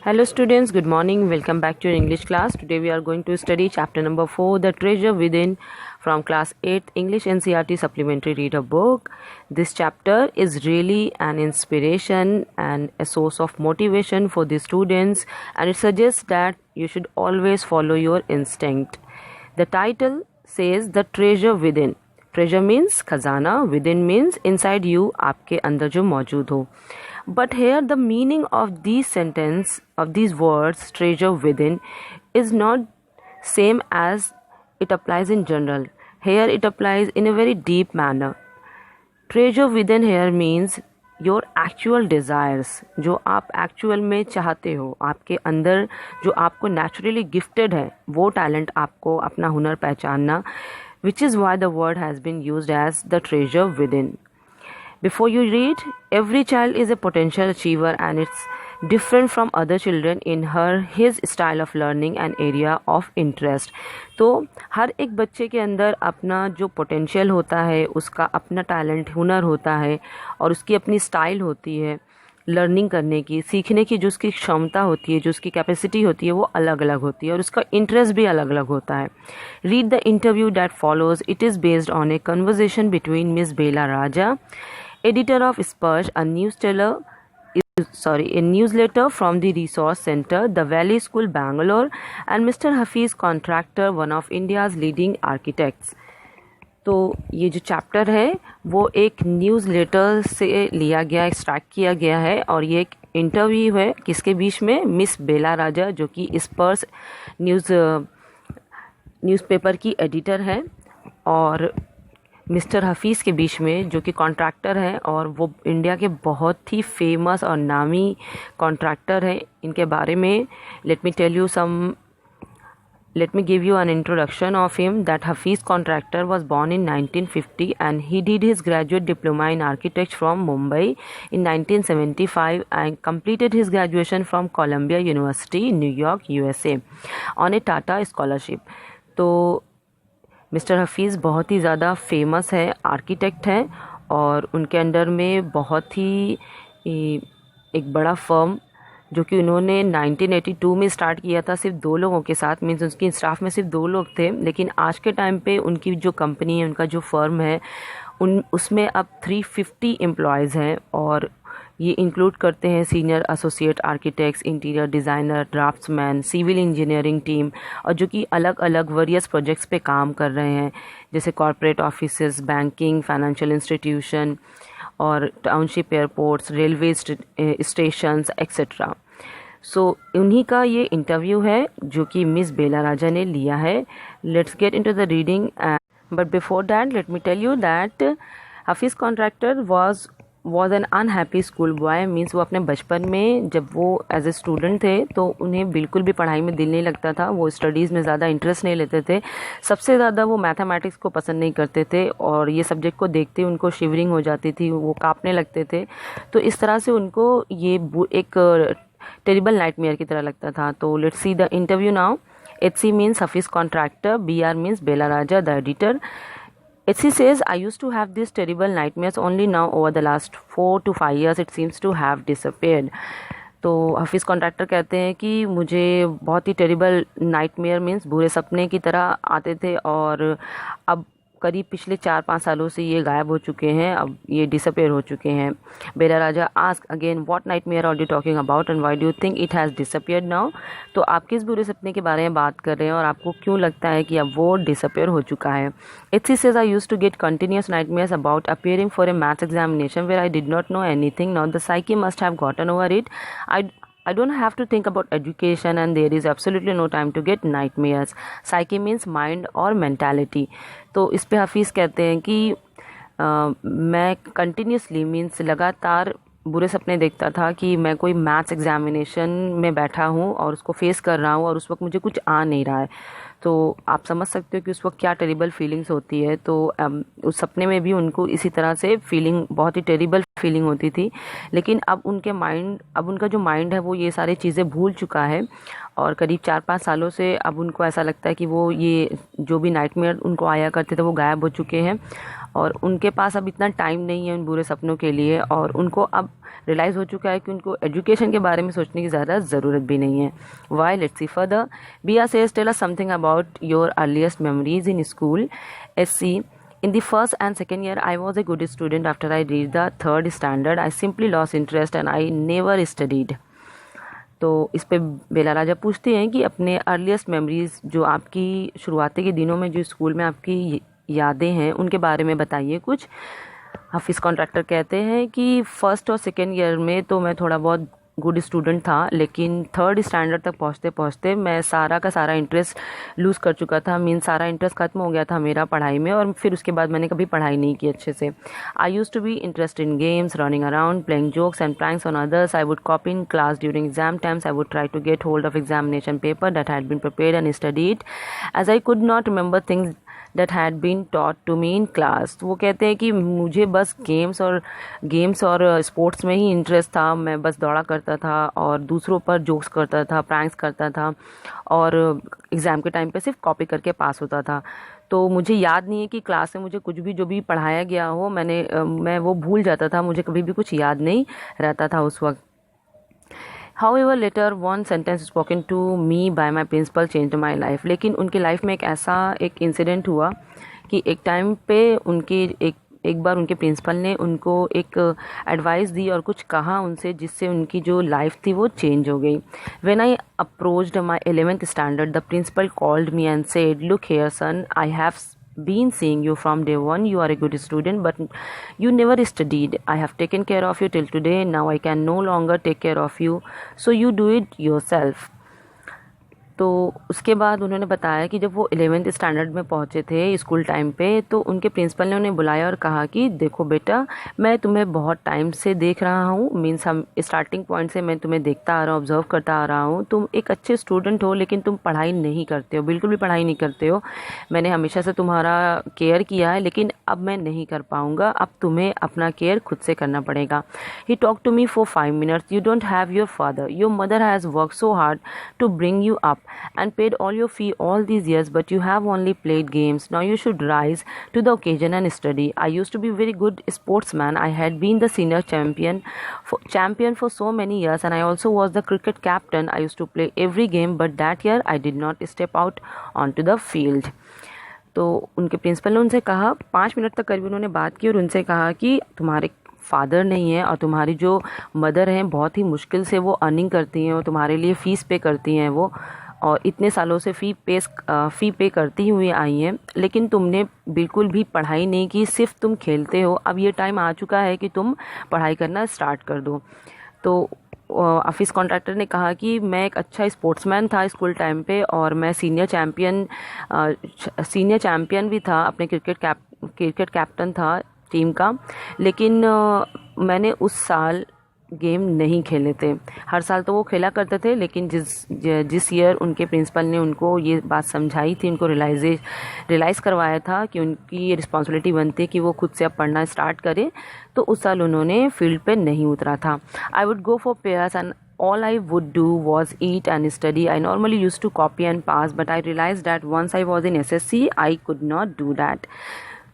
Hello students, good morning. Welcome back to your English class. Today we are going to study chapter number 4, The Treasure Within, from class 8 English NCERT supplementary reader book. This chapter is really an inspiration and a source of motivation for the students, and it suggests that you should always follow your instinct. The title says The Treasure Within. Treasure means खजाना, within means inside you, आपके अंदर जो मौजूद हो. But here the meaning of these words, treasure within, is not same as it applies in general. Here it applies in a very deep manner. Treasure within here means your actual desires, जो आप actual में चाहते हो, आपके अंदर जो आपको naturally gifted है, वो talent आपको अपना हुनर पहचानना, which is why the word has been used as the treasure within. Before you read, every child is a potential achiever and it's different from other children in his style of learning and area of interest. तो हर एक बच्चे के अंदर अपना जो potential होता है, उसका अपना टैलेंट हुनर होता है और उसकी अपनी स्टाइल होती है लर्निंग करने की, सीखने की जो उसकी क्षमता होती है, जो उसकी कैपेसिटी होती है, वो अलग अलग होती है और उसका इंटरेस्ट भी अलग अलग होता है. Read the interview that follows. It is based on a conversation between Miss Bela Raja, editor of Spurge, a newsletter from the Resource Center, the Valley School, Bangalore, and Mr. Hafiz, contractor, one of India's leading architects. तो ये जो chapter है वो एक newsletter से लिया गया, extract किया गया है और ये एक इंटरव्यू है किसके बीच में, मिस बेला राजा जो कि स्पर्स न्यूज़पेपर की एडिटर है और मिस्टर हफीज़ के बीच में जो कि कॉन्ट्रैक्टर है और वो इंडिया के बहुत ही फेमस और नामी कॉन्ट्रैक्टर है. इनके बारे में let me give you an introduction of him. That Hafiz contractor was born in 1950 and he did his graduate diploma in architecture from Mumbai in 1975 and completed his graduation from Columbia University, New York, USA on a Tata scholarship. तो mister Hafeez बहुत ही ज़्यादा famous है, architect हैं और उनके under में बहुत ही एक बड़ा फर्म जो कि उन्होंने 1982 में स्टार्ट किया था सिर्फ 2 लोगों के साथ, मीन्स उसकी स्टाफ में सिर्फ 2 लोग थे, लेकिन आज के टाइम पे उनकी जो कंपनी है, उनका जो फर्म है, उसमें अब 350 एम्प्लॉयज़ हैं और ये इंक्लूड करते हैं senior associate architects, interior designer, draftsman, civil engineering team और जो कि अलग अलग वेरियस प्रोजेक्ट्स पे काम कर रहे हैं, जैसे corporate offices, banking, financial institution और township airports, railway stations etcetera. So उन्हीं का ये इंटरव्यू है जो कि मिस बेला राजा ने लिया है. Let's get into the reading. But before that let me tell you that Hafeez Contractor was an unhappy school boy. Means वो अपने बचपन में जब वो एज ए स्टूडेंट थे तो उन्हें बिल्कुल भी पढ़ाई में दिल नहीं लगता था, वो स्टडीज़ में ज़्यादा इंटरेस्ट नहीं लेते थे, सबसे ज़्यादा वो मैथमेटिक्स को पसंद नहीं करते थे और ये सब्जेक्ट को देखते उनको शिवरिंग हो जाती थी, वो कांपने लगते थे. तो इस तरह से उनको ये एक टेरिबल नाइटमेयर की तरह लगता था. तो let's see the interview now. HC means Hafiz contractor, BR means Bela Raja, the editor. HC says, I used to have these terrible nightmares, only now over the last 4 to 5 years it seems to have disappeared. तो Hafeez contractor कहते हैं कि मुझे बहुत ही terrible nightmare means बुरे सपने की तरह आते थे और अब करीब पिछले 4-5 सालों से ये गायब हो चुके हैं, अब ये डिसअपेयर हो चुके हैं. Bela Raja ask again, what nightmare are you talking about and why do you think it has disappeared now. तो आप किस बुरे सपने के बारे में बात कर रहे हैं और आपको क्यों लगता है कि अब वो डिसअपेयर हो चुका है. HC says, I used to get continuous nightmares about appearing for a maths examination where I did not know anything. Now the psyche must have gotten over it. I don't have to think about education and there is absolutely no time to get nightmares. Psyche means mind और mentality. तो इस पे हफीज़ कहते हैं कि मैं continuously means लगातार बुरे सपने देखता था कि मैं कोई मैथ्स एग्जामिनेशन में बैठा हूँ और उसको फेस कर रहा हूँ और उस वक्त मुझे कुछ आ नहीं रहा है. तो आप समझ सकते हो कि उस वक्त क्या टेरिबल फीलिंग्स होती है. तो उस सपने में भी उनको इसी तरह से फीलिंग, बहुत ही टेरिबल फीलिंग होती थी, लेकिन अब उनका जो माइंड है वो ये सारी चीज़ें भूल चुका है और करीब 4-5 सालों से अब उनको ऐसा लगता है कि वो ये जो भी नाइटमेयर उनको आया करते थे वो गायब हो चुके हैं और उनके पास अब इतना टाइम नहीं है उन बुरे सपनों के लिए, और उनको अब रियलाइज़ हो चुका है कि उनको एजुकेशन के बारे में सोचने की ज़्यादा ज़रूरत भी नहीं है. Why, let's see further. Bia says, tell us something about your earliest memories in school. SC, in the first and second year, I was a good student. After I reached the third standard, I simply lost interest and I never studied. तो इस पे बेला राजा पूछते हैं कि अपने earliest memories, जो आपकी शुरुआती के दिनों में जो स्कूल में आपकी यादें हैं, उनके बारे में बताइए कुछ. हाफिज़ कॉन्ट्रैक्टर कहते हैं कि फर्स्ट और सेकेंड ईयर में तो मैं थोड़ा बहुत गुड स्टूडेंट था, लेकिन थर्ड स्टैंडर्ड तक पहुँचते पहुँचते मैं सारा का सारा इंटरेस्ट लूज़ कर चुका था. मीन सारा इंटरेस्ट ख़त्म हो गया था मेरा पढ़ाई में, और फिर उसके बाद मैंने कभी पढ़ाई नहीं की अच्छे से. I use to be interest in games, running around, playing jokes and pranks on others. I would copy in class during exam times. I would try to get hold of examination paper that had been prepared and studied, as I could not remember things that had been taught to me in class. वो कहते हैं कि मुझे बस games और sports में ही interest था. मैं बस दौड़ा करता था और दूसरों पर जोक्स करता था, प्रैंक्स करता था, और एग्ज़ाम के टाइम पे सिर्फ कॉपी करके पास होता था. तो मुझे याद नहीं है कि क्लास में मुझे कुछ भी जो भी पढ़ाया गया हो मैं वो भूल जाता था. मुझे कभी भी कुछ याद नहीं रहता था उस वक्त. However, later one sentence spoken to me by my principal changed my life. लेकिन उनकी लाइफ में एक इंसिडेंट हुआ कि एक टाइम पे एक बार उनके प्रिंसिपल ने उनको एक एडवाइस दी और कुछ कहा उनसे, जिससे उनकी जो लाइफ थी वो चेंज हो गई. When I approached my 11th standard, the principal called me and said, "Look here, son, I have been seeing you from day one. You are a good student, but you never studied. I have taken care of you till today. Now I can no longer take care of you, so you do it yourself." तो उसके बाद उन्होंने बताया कि जब वो 11th standard में पहुँचे थे स्कूल टाइम पे, तो उनके प्रिंसिपल ने उन्हें बुलाया और कहा कि देखो बेटा, मैं तुम्हें बहुत टाइम से देख रहा हूँ, मीन्स हम स्टार्टिंग पॉइंट से मैं तुम्हें देखता आ रहा हूँ, ऑब्जर्व करता आ रहा हूँ. तुम एक अच्छे स्टूडेंट हो, लेकिन तुम पढ़ाई नहीं करते हो, बिल्कुल भी पढ़ाई नहीं करते हो. मैंने हमेशा से तुम्हारा केयर किया है, लेकिन अब मैं नहीं कर पाऊँगा. अब तुम्हें अपना केयर खुद से करना पड़ेगा. He talk to me for 5 minutes. You don't have your father. Your mother has worked so hard to bring you up and paid all your fee all these years, but you have only played games. Now you should rise to the occasion and study. I used to be very good sportsman. I had been the senior champion for so many years, and I also was the cricket captain. I used to play every game, but that year I did not step out onto the field. तो उनके principal ने उनसे कहा, 5 minute तक करीब उन्होंने बात की और उनसे कहा कि तुम्हारे फादर नहीं है और तुम्हारी जो मदर हैं बहुत ही मुश्किल से वो अर्निंग करती हैं और तुम्हारे लिए फ़ीस पे करती हैं वो, और इतने सालों से फ़ी पे करती हुई आई हैं, लेकिन तुमने बिल्कुल भी पढ़ाई नहीं की, सिर्फ तुम खेलते हो. अब ये टाइम आ चुका है कि तुम पढ़ाई करना स्टार्ट कर दो. तो ऑफिस कॉन्ट्रैक्टर ने कहा कि मैं एक अच्छा स्पोर्ट्समैन था स्कूल टाइम पे, और मैं सीनियर चैम्पियन भी था, अपने क्रिकेट कैप्टन था टीम का, लेकिन मैंने उस साल गेम नहीं खेले थे. हर साल तो वो खेला करते थे, लेकिन जिस ईयर उनके प्रिंसिपल ने उनको ये बात समझाई थी, उनको रियलाइज़ करवाया था कि उनकी ये रिस्पॉन्सिबिलिटी बनती है कि वो खुद से अब पढ़ना स्टार्ट करे, तो उस साल उन्होंने फील्ड पे नहीं उतरा था. I would go for prayers and all I would do was eat and study. I normally used to copy and pass, but I realized that once I was in SSC, I could not do that.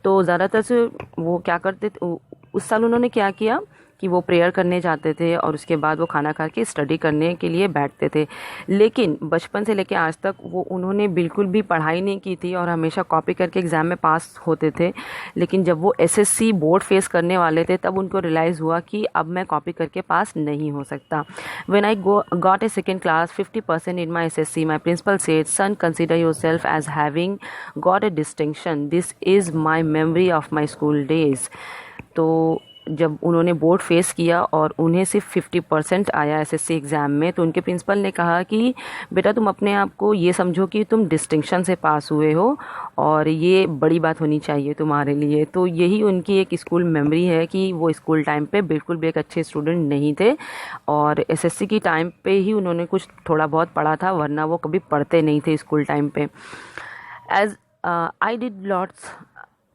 तो ज़्यादातर से वो क्या करते थे, उस साल उन्होंने क्या किया कि वो प्रेयर करने जाते थे और उसके बाद वो खाना खा के स्टडी करने के लिए बैठते थे. लेकिन बचपन से लेकर आज तक उन्होंने बिल्कुल भी पढ़ाई नहीं की थी और हमेशा कॉपी करके एग्ज़ाम में पास होते थे. लेकिन जब वो एसएससी बोर्ड फेस करने वाले थे, तब उनको रियलाइज़ हुआ कि अब मैं कॉपी करके पास नहीं हो सकता. When I got a second class 50% in my SSC, my principal said, son consider yourself as having got a distinction. This is my memory of my school days. तो जब उन्होंने बोर्ड फेस किया और उन्हें सिर्फ 50% आया SSC exam में, तो उनके प्रिंसिपल ने कहा कि बेटा, तुम अपने आप को ये समझो कि तुम डिस्टिंक्शन से पास हुए हो और ये बड़ी बात होनी चाहिए तुम्हारे लिए. तो यही उनकी एक स्कूल मेमोरी है कि वो स्कूल टाइम पे बिल्कुल भी एक अच्छे स्टूडेंट नहीं थे और एसएससी की टाइम पे ही उन्होंने कुछ थोड़ा बहुत पढ़ा था, वरना वो कभी पढ़ते नहीं थे स्कूल टाइम पे. एज I did lots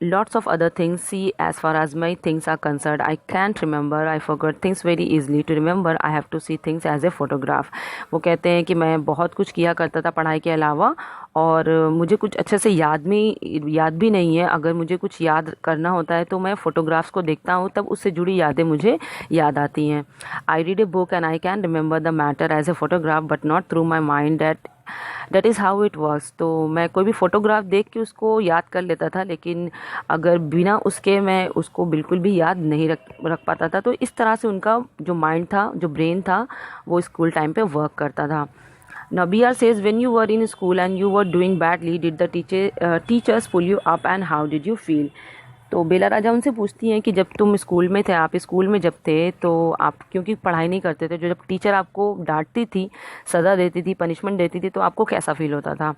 lots of other things. See, as far as my things are concerned, I can't remember, I forgot things very easily. To remember, I have to see things as a photograph. वो कहते हैं कि मैं बहुत कुछ किया करता था पढ़ाई के अलावा, और मुझे कुछ अच्छे से याद भी नहीं है. अगर मुझे कुछ याद करना होता है तो मैं फ़ोटोग्राफ्स को देखता हूँ, तब उससे जुड़ी यादें मुझे याद आती हैं. I read a book and I can remember the matter as a photograph but not through my mind. That is how it works. तो मैं कोई भी फ़ोटोग्राफ देख के उसको याद कर लेता था, लेकिन अगर बिना उसके मैं उसको बिल्कुल भी याद नहीं रख पाता था. तो इस तरह से उनका जो माइंड था, जो ब्रेन था, वो स्कूल टाइम पे वर्क करता था. Now BR says, when you were in school and you were doing badly, did the teachers pull you up and how did you feel? तो बेला राजा उनसे पूछती हैं कि जब तुम स्कूल में थे, आप स्कूल में जब थे तो आप क्योंकि पढ़ाई नहीं करते थे, जो जब टीचर आपको डांटती थी, सज़ा देती थी, पनिशमेंट देती थी, तो आपको कैसा फील होता था?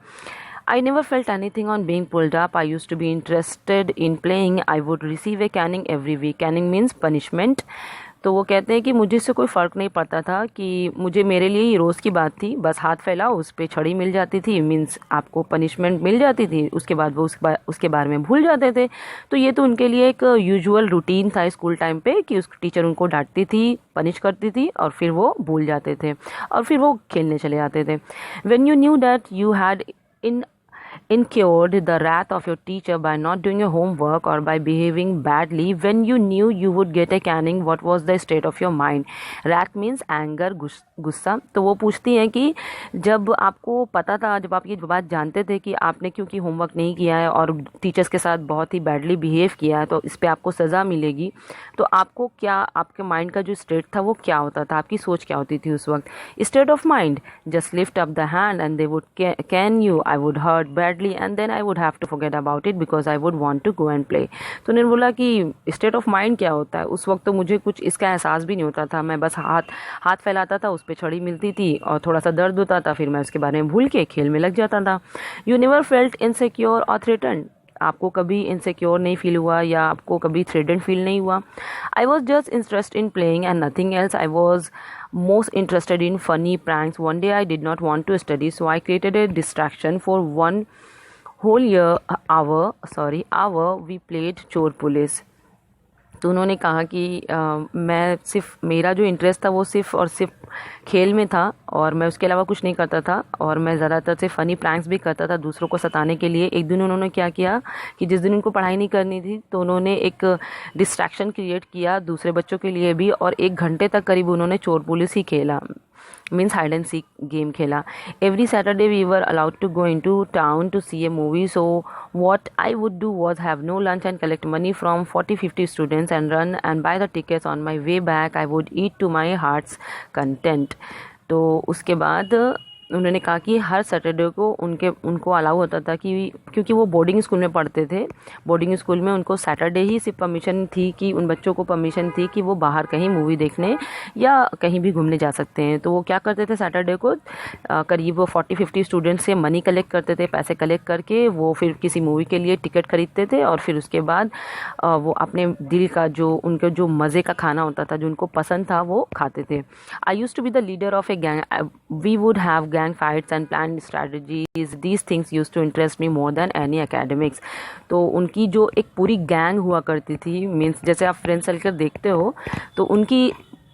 I never felt anything on being pulled up. I used to be interested in playing. I would receive a caning every week. Caning means punishment. तो वो कहते हैं कि मुझे इससे कोई फ़र्क नहीं पड़ता था, कि मुझे मेरे लिए ये रोज़ की बात थी. बस हाथ फैलाओ, उस पर छड़ी मिल जाती थी, मीन्स आपको पनिशमेंट मिल जाती थी. उसके बाद वो उसके बारे में भूल जाते थे. तो ये तो उनके लिए एक यूजुअल रूटीन था स्कूल टाइम पे, कि उस टीचर उनको डांटती थी, पनिश करती थी, और फिर वो भूल जाते थे और फिर वो खेलने चले जाते थे. When you knew that you had incurred the wrath of your teacher by not doing your homework or by behaving badly, when you knew you would get a caning, what was the state of your mind? Wrath means anger, गुस्सा. तो वो पूछती हैं कि जब आपको पता था, जब आप ये बात जानते थे कि आपने क्योंकि होमवर्क नहीं किया है और टीचर्स के साथ बहुत ही बैडली बिहेव किया है, तो इस पर आपको सज़ा मिलेगी, तो आपको क्या, आपके माइंड का जो स्टेट था वो क्या होता था, आपकी सोच क्या होती थी उस वक्त? State of mind, just lift up the hand and they would cane you. I would hurt badly and then I would have to forget about it because I would want to go and play. तो उन्होंने बोला कि state of mind क्या होता है. उस वक्त तो मुझे कुछ इसका एहसास भी नहीं होता था. मैं बस हाथ फैलाता था, उस पर छड़ी मिलती थी और थोड़ा सा दर्द होता था, फिर मैं उसके बारे में भूल के खेल में लग जाता था. यू नेवर फेल्ट इनसिक्योर और थ्रेटन्ड. आपको कभी इनसिक्योर नहीं फील हुआ या आपको कभी थ्रेटन्ड फील नहीं हुआ? I was just interested in playing and nothing else. I was most interested in funny pranks. One day I did not want to study, so I created a distraction for one whole hour we played चोर police. तो उन्होंने कहा कि मैं सिर्फ, मेरा जो interest था वो सिर्फ और सिर्फ खेल में था और मैं उसके अलावा कुछ नहीं करता था, और मैं ज़्यादातर से फ़नी प्रैंक्स भी करता था दूसरों को सताने के लिए. एक दिन उन्होंने क्या किया कि जिस दिन उनको पढ़ाई नहीं करनी थी, तो उन्होंने एक डिस्ट्रैक्शन क्रिएट किया दूसरे बच्चों के लिए भी, और 1 घंटे तक करीब उन्होंने चोर पुलिस ही खेला, means hide and seek game खेला. Every Saturday we were allowed to go into town to see a movie. So what I would do was have no lunch and collect money from 40-50 students and run and buy the tickets. On my way back I would eat to my heart's content. तो उसके बाद उन्होंने कहा कि हर Saturday को उनको allow होता था, कि क्योंकि वो बोर्डिंग स्कूल में पढ़ते थे, बोर्डिंग स्कूल में उनको सैटरडे ही सिर्फ परमिशन थी, कि उन बच्चों को परमिशन थी कि वो बाहर कहीं मूवी देखने या कहीं भी घूमने जा सकते हैं. तो वो क्या करते थे, सैटरडे को करीब 40-50 स्टूडेंट्स से मनी कलेक्ट करते थे. पैसे कलेक्ट करके वो फिर किसी मूवी के लिए टिकट खरीदते थे, और फिर उसके बाद वो अपने दिल का उनके जो मज़े का खाना होता था, जो उनको पसंद था, वो खाते थे. I used to be the leader of a gang. We would have gang fights and planned strategies. These things used to interest me more than any academics. तो उनकी जो एक पूरी गैंग हुआ करती थी, मीन्स जैसे आप फ्रेंड सर्कल देखते हो, तो उनकी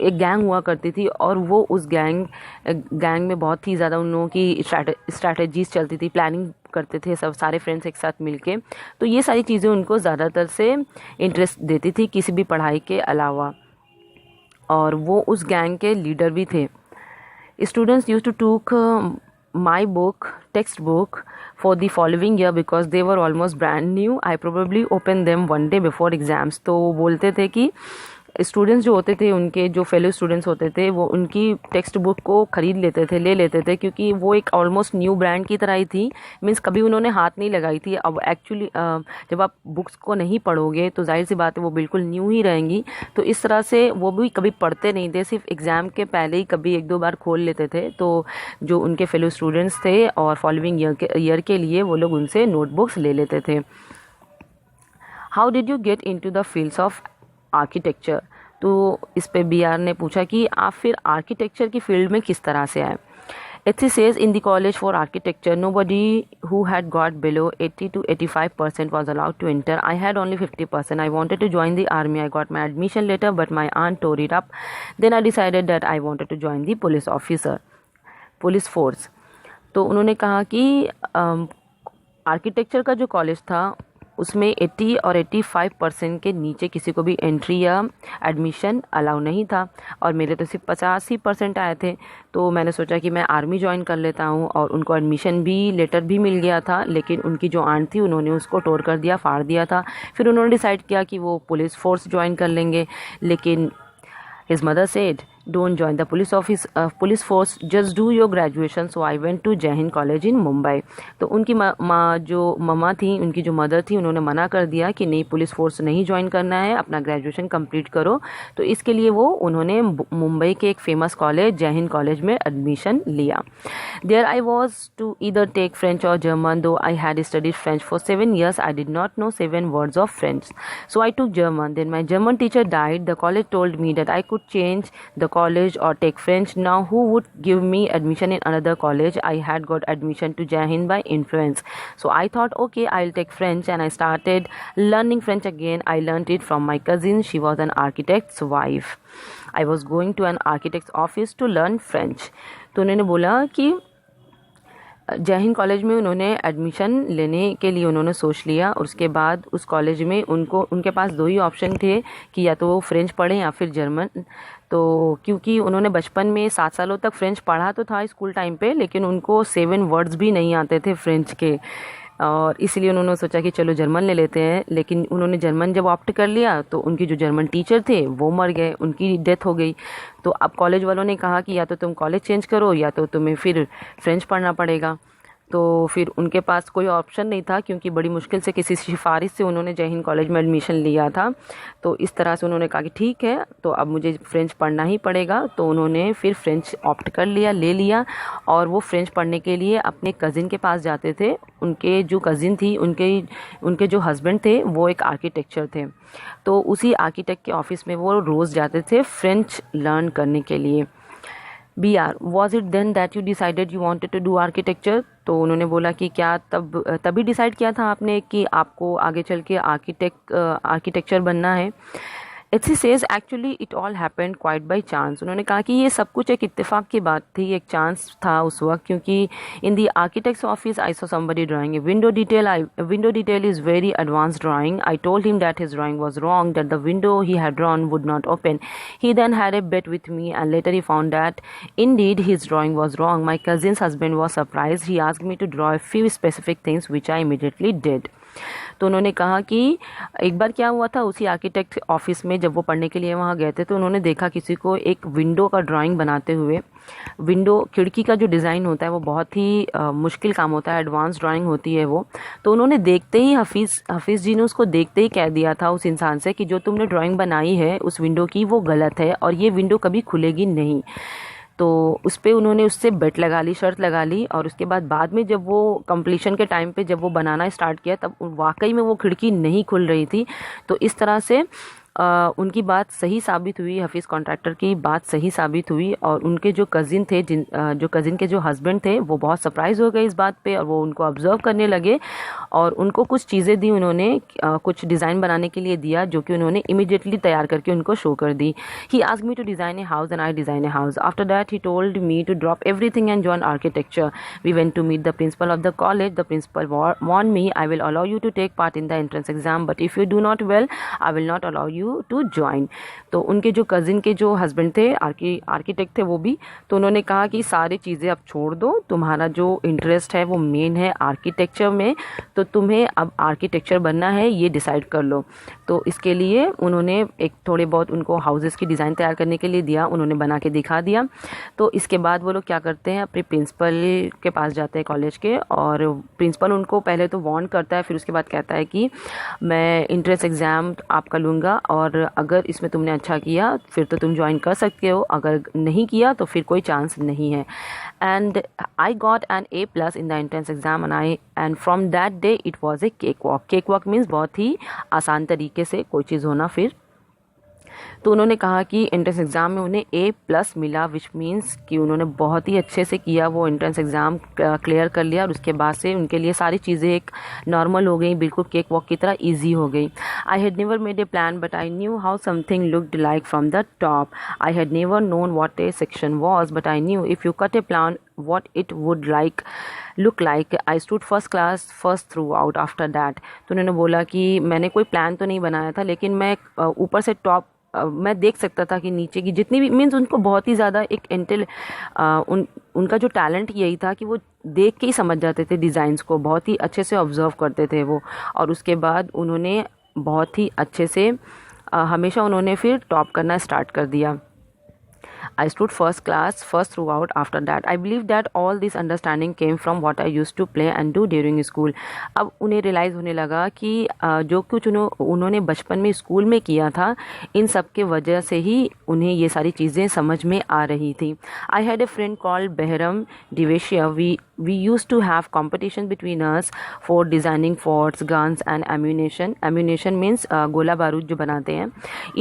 एक गैंग हुआ करती थी, और वो उस गैंग में बहुत ही ज़्यादा उन लोगों की स्ट्रैटेजीज चलती थी, प्लानिंग करते थे सब सारे फ्रेंड्स एक साथ मिलके. तो ये सारी चीज़ें उनको ज़्यादातर से इंटरेस्ट देती थी किसी भी पढ़ाई के अलावा, और वो उस गैंग के लीडर भी थे. Students used to took my textbook for the following year because they were almost brand new. I probably opened them one day before exams. तो वो बोलते थे कि स्टूडेंट्स जो होते थे, उनके जो फेलो स्टूडेंट्स होते थे, वो उनकी टेक्स्ट बुक को ख़रीद लेते थे, ले लेते थे, क्योंकि वो एक ऑलमोस्ट न्यू ब्रांड की तरह ही थी. मीन्स कभी उन्होंने हाथ नहीं लगाई थी. अब एक्चुअली जब आप बुक्स को नहीं पढ़ोगे तो जाहिर सी बात है वो बिल्कुल न्यू ही रहेंगी. तो इस तरह से वो भी कभी पढ़ते नहीं थे, सिर्फ एग्ज़ाम के पहले ही कभी 1-2 बार खोल लेते थे. तो जो उनके फेलो स्टूडेंट्स थे और फॉलोइंग ईयर के लिए वो लोग उनसे नोटबुक्स ले लेते थे. How did you get into the fields of architecture. तो इस पे BR ने पूछा कि आप फिर आर्किटेक्चर की फील्ड में किस तरह से आए. HC says in the college for architecture, nobody who had got below 80 to 85% was allowed to enter. I had only 50%. I wanted to join the army. I got my admission letter, but my aunt tore it up. Then I decided that I wanted to join the police force. तो उन्होंने कहा कि architecture का जो college था उसमें 80 और 85% के नीचे किसी को भी एंट्री या एडमिशन अलाउ नहीं था, और मेरे तो सिर्फ 85% आए थे। तो मैंने सोचा कि मैं आर्मी ज्वाइन कर लेता हूँ, और उनको एडमिशन भी लेटर भी मिल गया था, लेकिन उनकी जो आंट थी उन्होंने उसको तोड़ कर दिया, फाड़ दिया था। फिर उन्होंने डिसाइड किया कि वो पुलिस फोर्स ज्वाइन कर लेंगे, लेकिन his mother said, don't join the police force, just do your graduation. So I went to Jai Hind College in Mumbai. तो उनकी जो मम्मा थी, उनकी जो मदर थी, उन्होंने मना कर दिया कि नहीं, पुलिस फोर्स नहीं ज्वाइन करना है, अपना ग्रेजुएशन कंप्लीट करो। तो इसके लिए उन्होंने मुंबई के एक फेमस कॉलेज जय हिंद कॉलेज में एडमिशन लिया। There I was to either take French or German. Though I had studied French for 7 years, I did not know 7 words of French. So I took German. Then my German teacher died. The college told me that I could change the college or take French. Now who would give me admission in another college? I had got admission to Jai Hind by influence. So I thought, okay, I'll take French, and I started learning French again. I learned it from my cousin. She was an architect's wife. I was going to an architect's office to learn French. तो उन्होंने बोला कि जय Hind college में उन्होंने admission लेने के लिए उन्होंने सोच लिया, और उसके बाद उस कॉलेज में उनके पास 2 ही ऑप्शन थे कि या तो वो फ्रेंच पढ़ें या फिर जर्मन। तो क्योंकि उन्होंने बचपन में 7 सालों तक फ्रेंच पढ़ा तो था स्कूल टाइम पे, लेकिन उनको 7 वर्ड्स भी नहीं आते थे फ्रेंच के, और इसलिए उन्होंने सोचा कि चलो जर्मन ले लेते हैं। लेकिन उन्होंने जर्मन जब ऑप्ट कर लिया तो उनकी जो जर्मन टीचर थे वो मर गए, उनकी डेथ हो गई। तो अब कॉलेज वालों ने कहा कि या तो तुम कॉलेज चेंज करो या तो तुम्हें फिर फ्रेंच पढ़ना पड़ेगा। तो फिर उनके पास कोई ऑप्शन नहीं था, क्योंकि बड़ी मुश्किल से किसी सिफारिश से उन्होंने जय हिंद कॉलेज में एडमिशन लिया था। तो इस तरह से उन्होंने कहा कि ठीक है, तो अब मुझे फ्रेंच पढ़ना ही पड़ेगा। तो उन्होंने फिर फ्रेंच ऑप्ट कर लिया, ले लिया, और वो फ्रेंच पढ़ने के लिए अपने कज़िन के पास जाते थे। उनके जो कज़िन थी, उनके जो हस्बैंड थे वो एक आर्किटेक्चर थे, तो उसी आर्किटेक्ट के ऑफिस में वो रोज़ जाते थे फ्रेंच लर्न करने के लिए। BR, was it then that you decided you wanted to do architecture? तो उन्होंने बोला कि क्या तभी डिसाइड किया था आपने कि आपको आगे चल के आर्किटेक्चर बनना है? HC says actually it all happened quite by chance. उन्होंने कहा कि ये सब कुछ एक इत्तेफाक की बात थी, एक चांस था उस वक्त, क्योंकि in the architect's office I saw somebody drawing a window detail. Window detail is very advanced drawing. I told him that his drawing was wrong, that the window he had drawn would not open. He then had a bet with me, and later he found that indeed his drawing was wrong. My cousin's husband was surprised. He asked me to draw a few specific things, which I immediately did. तो उन्होंने कहा कि एक बार क्या हुआ था, उसी architect office में जब वो पढ़ने के लिए वहाँ गए थे तो उन्होंने देखा किसी को एक विंडो का ड्राइंग बनाते हुए। विंडो खिड़की का जो डिज़ाइन होता है वो बहुत ही मुश्किल काम होता है, एडवांस ड्राइंग होती है वो। तो उन्होंने देखते ही हफीज़ जी ने उसको देखते ही कह दिया था उस इंसान से कि जो तुमने ड्राइंग बनाई है उस विंडो की वो गलत है, और ये विंडो कभी खुलेगी नहीं। तो उस पर उन्होंने उससे बेट लगा ली, शर्त लगा ली, और उसके बाद में जब वो कंप्लीशन के टाइम पे जब वो बनाना स्टार्ट किया तब वाकई में वो खिड़की नहीं खुल रही थी। तो इस तरह से उनकी बात सही साबित हुई, हफीज़ कॉन्ट्रैक्टर की बात सही साबित हुई, और उनके जो कज़िन थे जो कज़िन के जो हस्बैंड थे वो बहुत सरप्राइज़ हो गए इस बात पे, और वो उनको ऑब्ज़र्व करने लगे, और उनको कुछ चीज़ें दी उन्होंने, कुछ डिज़ाइन बनाने के लिए दिया जो कि उन्होंने इमीडिएटली तैयार करके उनको शो कर दी। He asked me to design a house and I design a house. After that he told me to drop everything and join architecture. We went to meet the principal of the college. The principal warned me, I will allow you to take part in the entrance exam, but if you do not well I will not allow you to join. तो उनके जो cousin के जो husband थे architect थे वो भी, तो उन्होंने कहा कि सारी चीज़ें अब छोड़ दो, तुम्हारा जो इंटरेस्ट है वो मेन है आर्किटेक्चर में, तो तुम्हें अब आर्किटेक्चर बनना है, ये डिसाइड कर लो। तो इसके लिए उन्होंने एक थोड़े बहुत उनको हाउसेस की डिज़ाइन तैयार करने के लिए दिया, उन्होंने बना के दिखा दिया। तो इसके बाद वो लोग क्या करते हैं, अपने प्रिंसिपल के पास जाते हैं कॉलेज के, और प्रिंसिपल उनको पहले तो वार्न करता है, फिर उसके बाद कहता है कि मैं इंट्रेंस एग्ज़ाम आपका लूँगा, और अगर इसमें तुमने अच्छा किया फिर तो तुम ज्वाइन कर सकते हो, अगर नहीं किया तो फिर कोई चांस नहीं है। And I got an A+ in the entrance exam and from that day it was a cake walk. Cake walk means बहुत ही आसान तरीके से कोई चीज़ होना। फिर तो उन्होंने कहा कि एंट्रेंस एग्ज़ाम में उन्हें A+ मिला, विच मीन्स कि उन्होंने बहुत ही अच्छे से किया, वो एंट्रेंस एग्ज़ाम क्लियर कर लिया और उसके बाद से उनके लिए सारी चीज़ें एक नॉर्मल हो गई, बिल्कुल केक वॉक की तरह ईजी हो गई. I had never made a plan but I knew how something looked like from the top. I had never known what A section was but I knew if you cut A plan what it would look like. I stood first class first throughout after that. तो उन्होंने बोला कि मैंने कोई plan तो नहीं बनाया था, लेकिन मैं ऊपर से टॉप मैं देख सकता था कि नीचे की जितनी भी मीन्स उनको बहुत ही ज़्यादा एक उनका जो टैलेंट यही था कि वो देख के ही समझ जाते थे डिज़ाइंस को, बहुत ही अच्छे से ऑब्जर्व करते थे वो. और उसके बाद उन्होंने बहुत ही अच्छे से हमेशा उन्होंने फिर टॉप करना स्टार्ट कर दिया. I stood first class first throughout after that. I believe that all this understanding came from what I used to play and do during school. अब उन्हें रियलाइज़ होने लगा कि जो कुछ उन्होंने बचपन में स्कूल में किया था, इन सब के वजह से ही उन्हें ये सारी चीज़ें समझ में आ रही थी. I had a friend called Behram Diveshia. We used to have competition between us for designing forts, guns and ammunition. Ammunition means गोला बारूद जो बनाते हैं.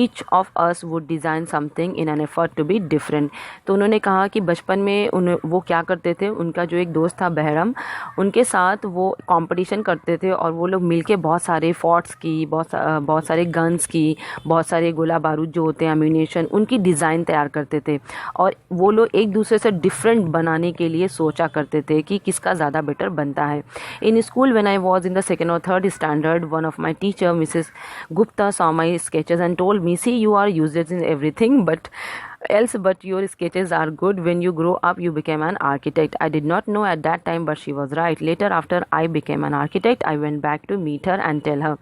Each of us would design something in an effort to be different. तो उन्होंने कहा कि बचपन में वो क्या करते थे, उनका जो एक दोस्त था बहरम, उनके साथ वो कंपटीशन करते थे और वो लोग मिलके बहुत सारे फोर्ट्स की, बहुत सारे गन्स की, बहुत सारे गोला बारूद जो होते हैं एम्यूनेशन, उनकी डिज़ाइन तैयार करते थे और वो लोग एक दूसरे से डिफरेंट बनाने के लिए सोचा करते थे कि किसका ज़्यादा बेटर बनता है. In school when I was in the second और third standard, one of my teacher Mrs Gupta saw my sketches and told me, see, you are useless in everything but your sketches are good. When you grow up you became an architect. I did not know at that time but she was right. Later after I became an architect I went back to meet her and tell her.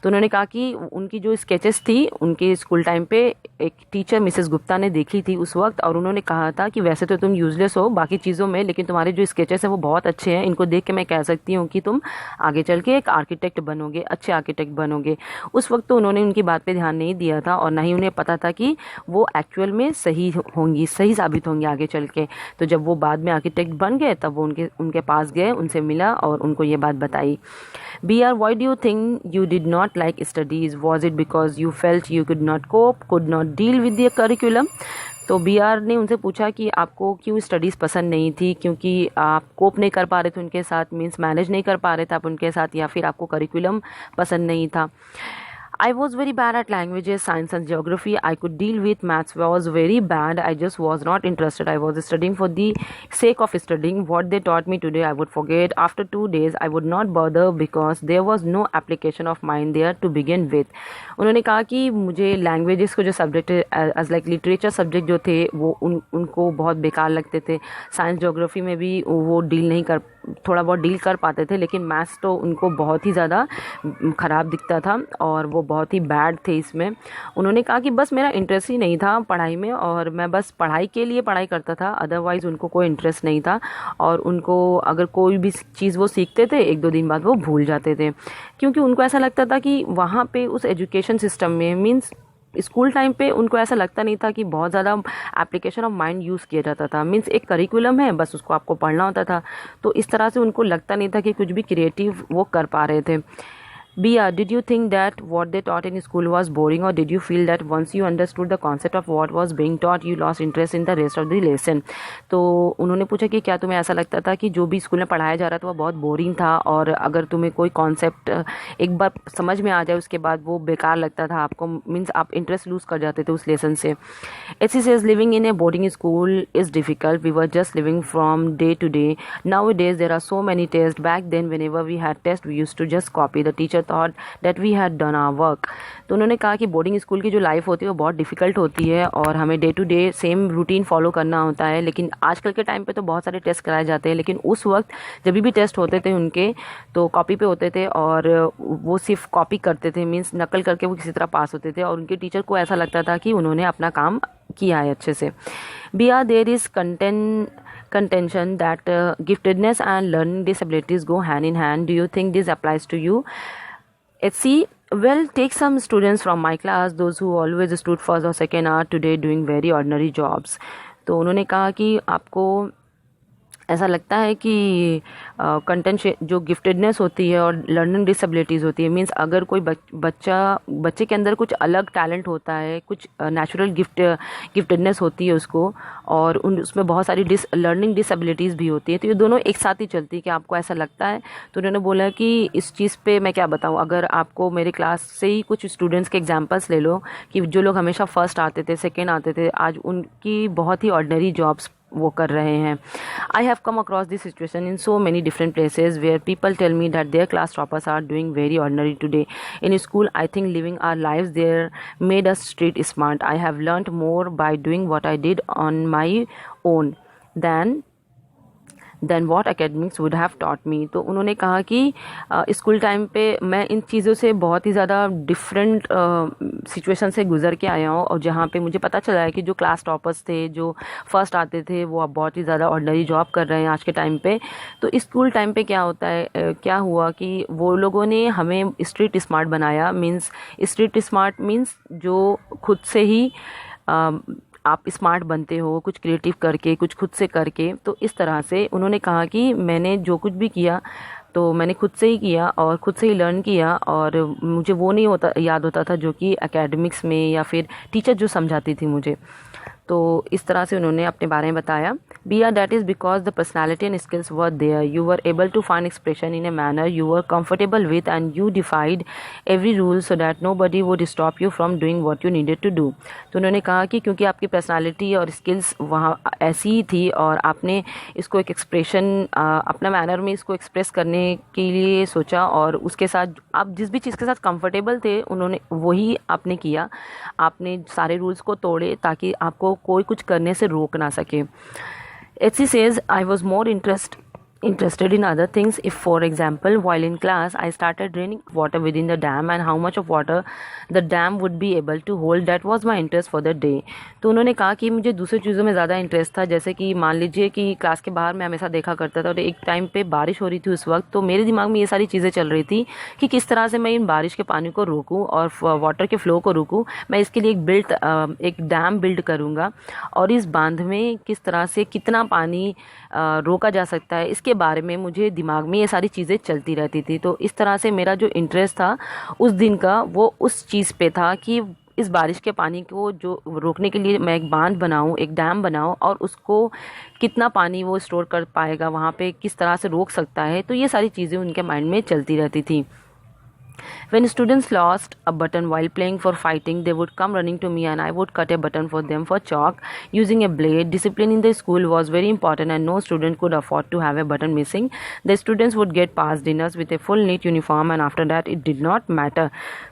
तो उन्होंने कहा कि उनकी जो sketches थी उनके school time पे एक टीचर मिसेस गुप्ता ने देखी थी उस वक्त, और उन्होंने कहा था कि वैसे तो तुम यूजलेस हो बाकी चीज़ों में, लेकिन तुम्हारे जो स्केचेस हैं वो बहुत अच्छे हैं, इनको देख के मैं कह सकती हूँ कि तुम आगे चल के एक आर्किटेक्ट बनोगे, अच्छे आर्किटेक्ट बनोगे. उस वक्त तो उन्होंने उनकी बात पे ध्यान नहीं दिया था और ना ही उन्हें पता था कि वो एक्चुअल में सही होंगी, सही साबित होंगी आगे चल के. तो जब वो बाद में आर्किटेक्ट बन गए तब वो उनके पास गए, उनसे मिला और उनको ये बात बताई. BR, why do you think you did not like studies? Was it because you felt you could not cope, could not deal with the curriculum? तो BR ने उनसे पूछा कि आपको क्यों स्टडीज़ पसंद नहीं थी, क्योंकि आप कोप नहीं कर पा रहे थे उनके साथ, मीन्स मैनेज नहीं कर पा रहे थे आप उनके साथ, या फिर आपको करिकुलम पसंद नहीं था. I was very bad at languages, science and geography. I could deal with maths, was very bad. I just was not interested. I was studying for the sake of studying. What they taught me today, I would forget. After 2 days, I would not bother because there was no application of mine there to begin with. उन्होंने कहा कि मुझे languages को जो subject as like literature subject जो थे वो उनको बहुत बेकार लगते थे. साइंस ज्योग्राफी में भी वो थोड़ा बहुत डील कर पाते थे, लेकिन मैथ्स तो उनको बहुत ही ज़्यादा ख़राब दिखता था और वो बहुत ही बैड थे इसमें. उन्होंने कहा कि बस मेरा इंटरेस्ट ही नहीं था पढ़ाई में और मैं बस पढ़ाई के लिए पढ़ाई करता था, अदरवाइज़ उनको कोई इंटरेस्ट नहीं था. और उनको अगर कोई भी चीज़ वो सीखते थे 1-2 दिन बाद वो भूल जाते थे, क्योंकि उनको ऐसा लगता था कि वहाँ पे उस एजुकेशन सिस्टम में मीन्स स्कूल टाइम पे उनको ऐसा लगता नहीं था कि बहुत ज़्यादा एप्लीकेशन ऑफ माइंड यूज़ किया जाता था. मीन्स एक करिकुलम है, बस उसको आपको पढ़ना होता था. तो इस तरह से उनको लगता नहीं था कि कुछ भी क्रिएटिव वो कर पा रहे थे. BR, did you think that what they taught in school was boring, or did you feel that once you understood the concept of what was being taught you lost interest in the rest of the lesson? तो उन्होंने पूछा कि क्या तुम्हें ऐसा लगता था कि जो भी स्कूल में पढ़ाया जा रहा था वो बहुत बोरिंग था, और अगर तुम्हें कोई कॉन्सेप्ट एक बार समझ में आ जाए उसके बाद वो बेकार लगता था आपको, मीन्स आप इंटरेस्ट लूज़ कर जाते थे उस लेसन से. She says living in a boarding school is difficult. We were just living from day to day. Nowadays there are so many tests. Back then whenever we had tests we used to just copy. The teacher thought that we had done our work. तो उन्होंने कहा कि boarding school की जो life होती है वो बहुत डिफ़िकल्ट होती है और हमें day to day same routine follow करना होता है. लेकिन आजकल के टाइम पे तो बहुत सारे टेस्ट कराए जाते हैं, लेकिन उस वक्त जब भी टेस्ट होते थे उनके तो कॉपी पे होते थे और वो सिर्फ कॉपी करते थे, मीन्स नकल करके वो किसी तरह पास होते थे और उनके टीचर को ऐसा लगता था कि उन्होंने अपना काम किया है अच्छे से. BR, there is contention that giftedness and learning disabilities go hand in hand. Do you think this applies to you? HC, well, take some students from my class. Those who always stood first or second are today doing very ordinary jobs. तो उन्होंने कहा कि आपको ऐसा लगता है कि content जो गिफ्टेडनेस होती है और लर्निंग डिसेबिलिटीज़ होती है, मींस अगर कोई बच्चे के अंदर कुछ अलग टैलेंट होता है, कुछ नेचुरल गिफ्टेडनेस होती है उसको, और उसमें बहुत सारी लर्निंग डिसेबिलिटीज़ भी होती है, तो ये दोनों एक साथ ही चलती है। कि आपको ऐसा लगता है? तो उन्होंने बोला कि इस चीज़ पे मैं क्या बताऊँ, अगर आपको मेरे क्लास से ही कुछ स्टूडेंट्स के एग्जाम्पल्स ले लो कि जो लोग हमेशा फर्स्ट आते थे, सेकेंड आते थे, आज उनकी बहुत ही ऑर्डिनरी जॉब्स वो कर रहे हैं। I have come across this situation in so many different places where people tell me that their class toppers are doing very ordinary today. In school, I think living our lives there made us street smart. I have learned more by doing what I did on my own than what academics would have taught me. तो उन्होंने कहा कि school time पे मैं इन चीज़ों से बहुत ही ज़्यादा डिफरेंट सिचुएशन से गुजर के आया हूँ, और जहाँ पे मुझे पता चला है कि जो क्लास टॉपर्स थे, जो फर्स्ट आते थे, वो अब बहुत ही ज़्यादा ऑर्डिनरी जॉब कर रहे हैं आज के टाइम पे। तो स्कूल टाइम पे क्या होता है, क्या हुआ कि वो लोगों ने हमें स्ट्रीट स्मार्ट बनाया। मीन्स स्ट्रीट स्मार्ट मीन्स जो खुद से ही आप स्मार्ट बनते हो, कुछ क्रिएटिव करके, कुछ खुद से करके। तो इस तरह से उन्होंने कहा कि मैंने जो कुछ भी किया तो मैंने खुद से ही किया और खुद से ही लर्न किया, और मुझे वो नहीं याद होता था जो कि एकेडमिक्स में या फिर टीचर जो समझाती थी मुझे। तो इस तरह से उन्होंने अपने बारे में बताया। Bia, that is because the personality and skills were there. You were able to find expression in a manner you were comfortable with, and you defied every rule so that nobody would stop you from doing what you needed to do. तो उन्होंने कहा कि क्योंकि आपकी personality और skills वहाँ ऐसी ही थी, और आपने इसको एक एक्सप्रेशन अपना मैनर में इसको एक्सप्रेस करने के लिए सोचा, और उसके साथ आप जिस भी चीज़ के साथ कंफर्टेबल थे उन्होंने वही आपने किया। आपने सारे रूल्स को तोड़े ताकि आपको कोई कुछ करने से रोक ना सके। HC says, I was more interested in other things. If, for example, while in class, I started draining water within the dam and how much of water the dam would be able to hold, that was my interest for the day. तो उन्होंने कहा कि मुझे दूसरी चीज़ों में ज़्यादा interest था, जैसे कि मान लीजिए कि क्लास के बाहर मैं हमेशा देखा करता था, और एक टाइम पे बारिश हो रही थी उस वक्त, तो मेरे दिमाग में ये सारी चीज़ें चल रही थी कि किस तरह से मैं इन बारिश के पानी को रोकूं और वाटर के फ्लो को रोकूं। मैं इसके लिए एक डैम बिल्ड करूँगा, और इस बांध में किस तरह से कितना पानी रोका जा सकता है, इसके बारे में मुझे दिमाग में ये सारी चीज़ें चलती रहती थी। तो इस तरह से मेरा जो इंटरेस्ट था उस दिन का, वो उस चीज़ पे था कि इस बारिश के पानी को जो रोकने के लिए मैं एक बांध बनाऊं, एक डैम बनाऊं, और उसको कितना पानी वो स्टोर कर पाएगा, वहाँ पे किस तरह से रोक सकता है। तो ये सारी चीज़ें उनके माइंड में चलती रहती थी। When students lost a button while playing for fighting, they would come running to me and I would cut a button for them for chalk using a blade. Discipline in the school was very important and no student could afford to have a button missing. The students would get past dinners with a full neat uniform and after that it did not matter.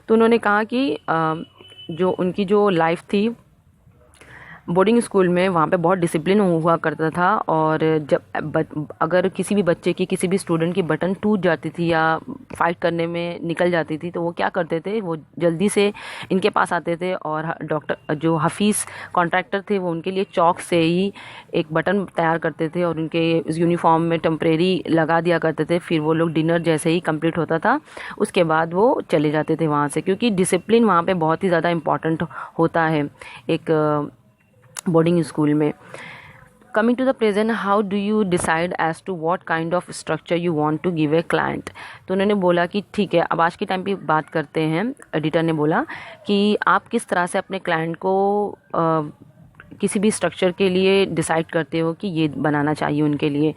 तो उन्होंने कहा कि जो उनकी जो life थी boarding school में, वहाँ पे बहुत डिसिप्लिन हुआ करता था, और जब अगर किसी भी बच्चे की, किसी भी स्टूडेंट की बटन टूट जाती थी या फाइट करने में निकल जाती थी, तो वो क्या करते थे, वो जल्दी से इनके पास आते थे, और डॉक्टर जो हफीज़ कॉन्ट्रैक्टर थे वो उनके लिए चौक से ही एक बटन तैयार करते थे और उनके यूनिफॉर्म में टेम्परेरी लगा दिया करते थे। फिर वो लोग डिनर जैसे ही कंप्लीट होता था उसके बाद वो चले जाते थे वहाँ से, क्योंकि डिसिप्लिन वहाँ पे बहुत ही ज़्यादा इम्पॉर्टेंट होता है एक बोर्डिंग स्कूल में। Coming to the present, how do you decide as to what kind of structure you want to give a client? तो उन्होंने बोला कि ठीक है, अब आज के टाइम पे बात करते हैं। एडिटर ने बोला कि आप किस तरह से अपने क्लाइंट को किसी भी स्ट्रक्चर के लिए डिसाइड करते हो कि ये बनाना चाहिए उनके लिए।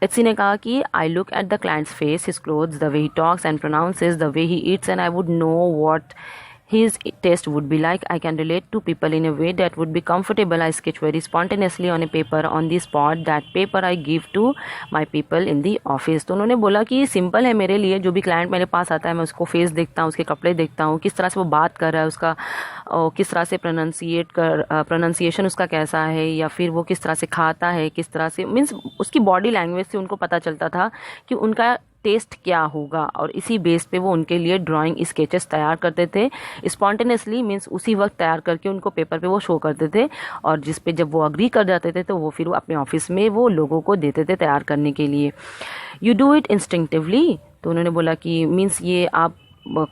HC ने कहा कि I look at the client's face, his clothes, the way he talks and pronounces, the way he eats, and I would know what his taste would be like. I can relate to people in a way that would be comfortable. I sketch very spontaneously on a paper on the spot. That paper I give to my people in the office. तो उन्होंने बोला कि simple है मेरे लिए, जो भी client मेरे पास आता है मैं उसको फेस देखता हूँ, उसके कपड़े देखता हूँ, किस तरह से वो बात कर रहा है, उसका किस तरह से प्रोनाउंसिएशन उसका कैसा है, या फिर वो किस तरह से खाता है, किस तरह से, मीन्स उसकी बॉडी लैंग्वेज से उनको पता चलता था कि उनका टेस्ट क्या होगा, और इसी बेस पे वो उनके लिए ड्राइंग स्केचेस तैयार करते थे स्पॉन्टेनियसली, मीन्स उसी वक्त तैयार करके उनको पेपर पे वो शो करते थे, और जिस पे जब वो अग्री कर जाते थे तो वो फिर वो अपने ऑफिस में वो लोगों को देते थे तैयार करने के लिए। यू डू इट इंस्टिंक्टिवली, तो उन्होंने बोला कि मीन्स ये आप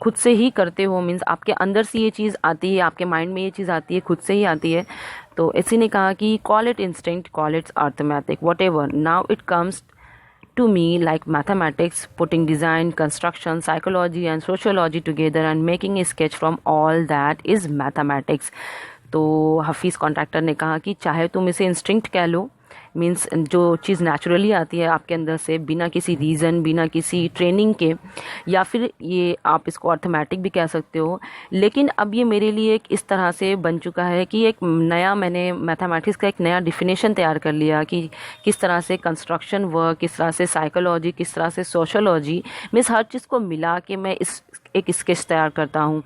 खुद से ही करते हो, मीन्स आपके अंदर से ये चीज़ आती है, आपके माइंड में ये चीज़ आती है, खुद से ही आती है। तो इसी ने कहा कि call it instinct, call it's arithmetic, what ever, now it comes to me like mathematics, putting design, construction, psychology and sociology together and making a sketch from all that is mathematics. तो Hafeez contractor ने कहा कि चाहे तुम इसे instinct कह लो, means जो चीज़ naturally आती है आपके अंदर से बिना किसी रीज़न, बिना किसी ट्रेनिंग के, या फिर ये आप इसको अर्थमेटिक भी कह सकते हो, लेकिन अब ये मेरे लिए एक इस तरह से बन चुका है कि एक नया, मैंने मैथमेटिक्स का एक नया डिफिनेशन तैयार कर लिया कि किस तरह से कंस्ट्रक्शन वर्क, किस तरह से साइकोलॉजी, किस तरह से सोशोलॉजी, मीन्स हर चीज़ को मिला के मैं एक स्केच तैयार करता हूँ।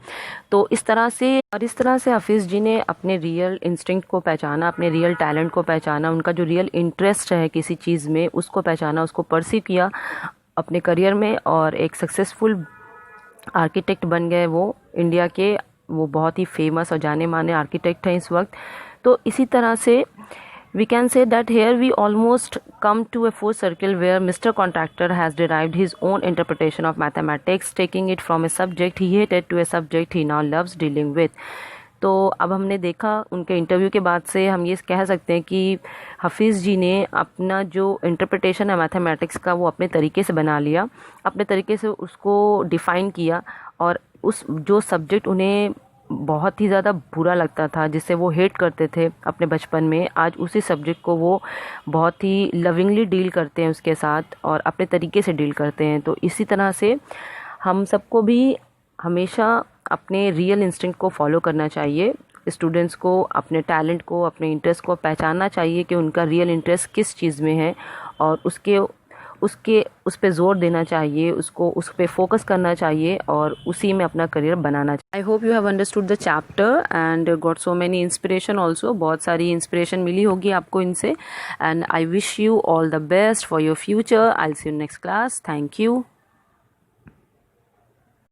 तो इस तरह से हफीज़ जी ने अपने रियल इंस्टिंक्ट को पहचाना, अपने रियल टैलेंट को पहचाना, उनका जो रियल इंटरेस्ट है किसी चीज़ में उसको पहचाना, उसको परसीव किया अपने करियर में, और एक सक्सेसफुल आर्किटेक्ट बन गए। वो इंडिया के वो बहुत ही फेमस और जाने माने आर्किटेक्ट हैं इस वक्त। तो इसी तरह से we can say that here we almost come to a full circle where Mr. Contractor has derived his own interpretation of mathematics, taking it from a subject he hated to a subject he now loves dealing with. तो अब हमने देखा उनके interview के बाद से हम ये कह सकते हैं कि हफीज़ जी ने अपना जो इंटरप्रिटेशन है मैथमेटिक्स का वो अपने तरीके से बना लिया, अपने तरीके से उसको डिफ़ाइन किया, और उस जो सब्जेक्ट उन्हें बहुत ही ज़्यादा बुरा लगता था, जिससे वो हेट करते थे अपने बचपन में, आज उसी सब्जेक्ट को वो बहुत ही लविंगली डील करते हैं उसके साथ और अपने तरीके से डील करते हैं। तो इसी तरह से हम सबको भी हमेशा अपने रियल इंस्टिंक्ट को फॉलो करना चाहिए। स्टूडेंट्स को अपने टैलेंट को, अपने इंटरेस्ट को पहचानना चाहिए कि उनका रियल इंटरेस्ट किस चीज़ में है, और उस पे ज़ोर देना चाहिए, उसको उस पे फोकस करना चाहिए और उसी में अपना करियर बनाना चाहिए। I hope you have understood the chapter and got so many inspiration also. बहुत सारी इंस्पिरेशन मिली होगी आपको इनसे, and I wish you all the best for your future. I will see you next class. Thank you.